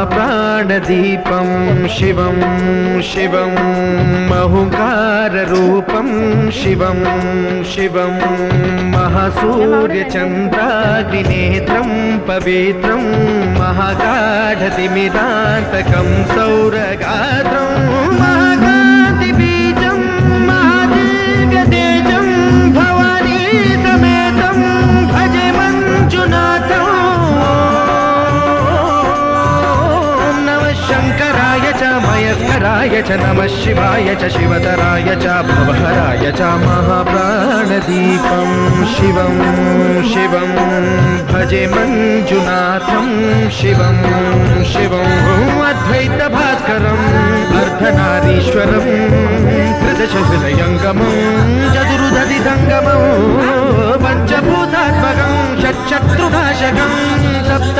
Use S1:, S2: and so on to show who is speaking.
S1: महाप्राणदीपं शिवं शिवं महुकाररूपं शिवं शिवं महासूर्यचन्द्राग्निनेत्रं पवित्रं महागाढतिमिरान्तकं सौरगात्रं महाकान्तिबीजं महादिव्यतेजं भवानी समेतं भजे मञ्जुनाथम्। शङ्कराय च मयस्कराय च नमः शिवाय च शिवतराय च भवहराय च महाप्राणदीपं शिवं शिवं भजे मञ्जुनाथं शिवं शिवं अद्वैतभास्करम् अर्धनारीश्वरं त्रिदशहृदयङ्गमं चतुर्दधिसङ्गमं पञ्चभूतात्मकं षट्शत्रुनाशकं सप्त